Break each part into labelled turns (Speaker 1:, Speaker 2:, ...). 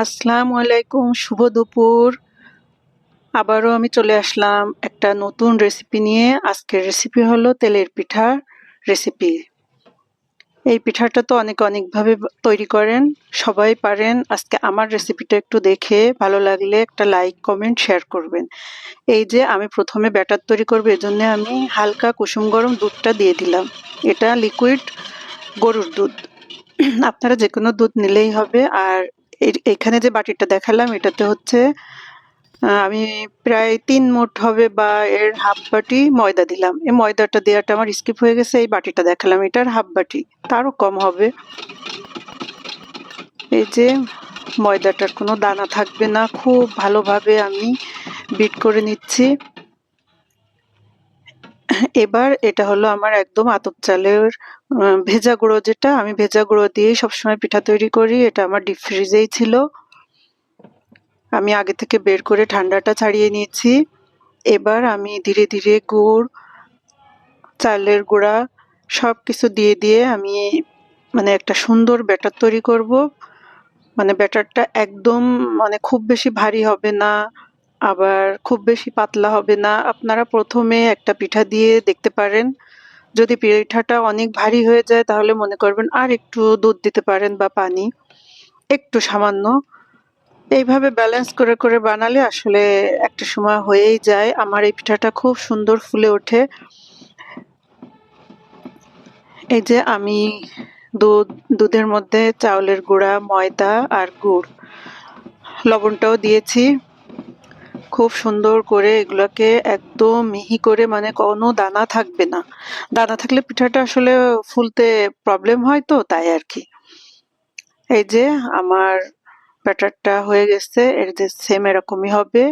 Speaker 1: আসসালামু আলাইকুম, শুভ দুপুর। আবারও আমি চলে আসলাম একটা নতুন রেসিপি নিয়ে। আজকের রেসিপি হলো তেলের পিঠার রেসিপি। এই পিঠাটা তো অনেকভাবে তৈরি করেন, সবাই পারেন। আজকে আমার রেসিপিটা একটু দেখে ভালো লাগলে একটা লাইক, কমেন্ট, শেয়ার করবেন। এই যে আমি প্রথমে ব্যাটার তৈরি করবো, এজন্য আমি হালকা কুসুম গরম দুধটা দিয়ে দিলাম। এটা লিকুইড গরুর দুধ, আপনারা যে কোনো দুধ নিলেই হবে। আর এখানে যে বাটিটা দেখালাম এটাতে হচ্ছে আমি প্রায় ৩ মুঠ হবে বা এর হাফ বাটি ময়দা দিলাম। এই ময়দাটা দেওয়াটা আমার স্কিপ হয়ে গেছে, এই বাটিটা দেখালাম এটার হাফ বাটি, তারও কম হবে। এই যে ময়দাটার কোনো দানা থাকবে না, খুব ভালোভাবে আমি বিট করে নিচ্ছি। এবার এটা হলো আমার একদম আতপ চালের ভেজা গুঁড়ো, যেটা আমি ভেজা গুঁড়ো দিয়েই সবসময় পিঠা তৈরি করি। এটা আমার ডিপ ফ্রিজেই ছিল, আমি আগে থেকে বের করে ঠান্ডাটা ছাড়িয়ে নিয়েছি। এবার আমি ধীরে ধীরে গুড়, চালের গুঁড়া সবকিছু দিয়ে দিয়ে আমি একটা সুন্দর ব্যাটার তৈরি করব। ব্যাটারটা একদম খুব বেশি ভারী হবে না, আবার খুব বেশি পাতলা হবে না। আপনারা প্রথমে একটা পিঠা দিয়ে দেখতে পারেন, যদি পিঠাটা অনেক ভারী হয়ে যায় তাহলে মনে করবেন আর একটু দুধ দিতে পারেন বা পানি একটু সামান্য। এইভাবে ব্যালেন্স করে করে বানালে আসলে একটা সময় হয়েই যায়। আমার এই পিঠাটা খুব সুন্দর ফুলে ওঠে। এই যে আমি দুধের মধ্যে চাউলের গুঁড়া, ময়দা আর গুড়, লবণটাও দিয়েছি। খুব সুন্দর করে এগুলোকে একদম মিহি করে, কোনো দানা থাকবে না। দানা থাকলে পিঠাটা আসলে ফুলতে প্রবলেম হয়, তো তাই আর কি। এই যে আমার ব্যাটারটা হয়ে গেছে, এর যে সেম এরকমই হবে।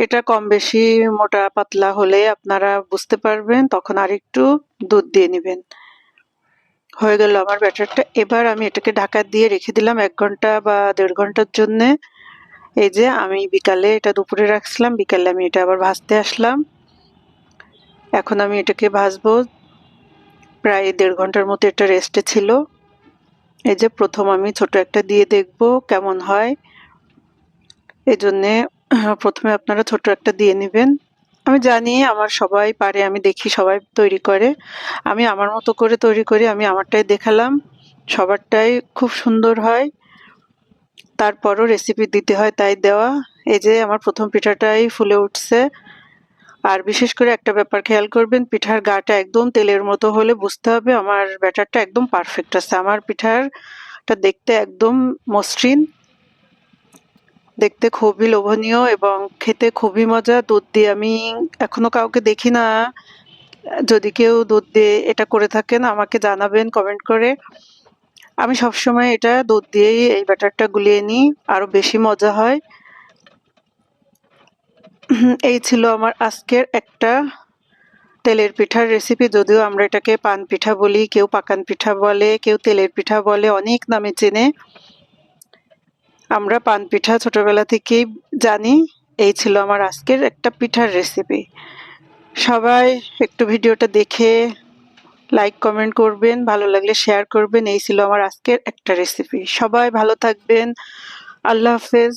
Speaker 1: এটা কম বেশি মোটা পাতলা হলে আপনারা বুঝতে পারবেন, তখন আর একটু দুধ দিয়ে নেবেন। হয়ে গেল আমার ব্যাটারটা। এবার আমি এটাকে ঢাকা দিয়ে রেখে দিলাম ১ ঘন্টা বা ১.৫ ঘন্টার জন্য। এই যে আমি বিকালে, এটা দুপুরে রাখছিলাম, বিকালে আমি এটা আবার ভাজতে আসলাম। এখন আমি এটাকে ভাজবো। প্রায় ১.৫ ঘন্টার মতো এটা রেস্টে ছিল। এই যে প্রথম আমি ছোট একটা দিয়ে দেখবো কেমন হয়, এই জন্যে প্রথমে আপনারা ছোট একটা দিয়ে নেবেন। আমি জানি আমার সবাই পারে, আমি দেখি সবাই তৈরি করে, আমি আমার মতো করে তৈরি করি। আমি আমারটাই দেখালাম, সবারটাই খুব সুন্দর হয়, তারপরও রেসিপি দিতে হয় তাই দেওয়া। এই যে আমার প্রথম পিঠাটাই ফুলে উঠছে। আর বিশেষ করে একটা ব্যাপার খেয়াল করবেন, পিঠার গাটা একদম তেলের মতো হলে বুঝতে হবে আমার ব্যাটারটা একদম পারফেক্ট আছে। আমার পিঠাটা দেখতে একদম মসৃণ, দেখতে খুবই লোভনীয় এবং খেতে খুবই মজা। দুধ দিয়ে আমি এখনো কাউকে দেখি না, যদি কেউ দুধ দিয়ে এটা করে থাকেন আমাকে জানাবেন কমেন্ট করে। আমি সবসময় এটা দুধ দিয়েই এই ব্যাটারটা গুলিয়ে নিই, আরো বেশি মজা হয়। এই ছিল আমার আজকের একটা তেলের পিঠার রেসিপি। যদিও আমরা এটাকে পান পিঠা বলি, কেউ পাকান পিঠা বলে, কেউ তেলের পিঠা বলে, অনেক নামে চেনে। আমরা পান পিঠা ছোটবেলা থেকেই জানি। এই ছিল আমার আজকের একটা পিঠার রেসিপি। সবাই একটু ভিডিওটা দেখে লাইক, কমেন্ট করবেন, ভালো লাগলে শেয়ার করবেন। এই ছিল আমার আজকের একটা রেসিপি। সবাই ভালো থাকবেন। আল্লাহ হাফেজ।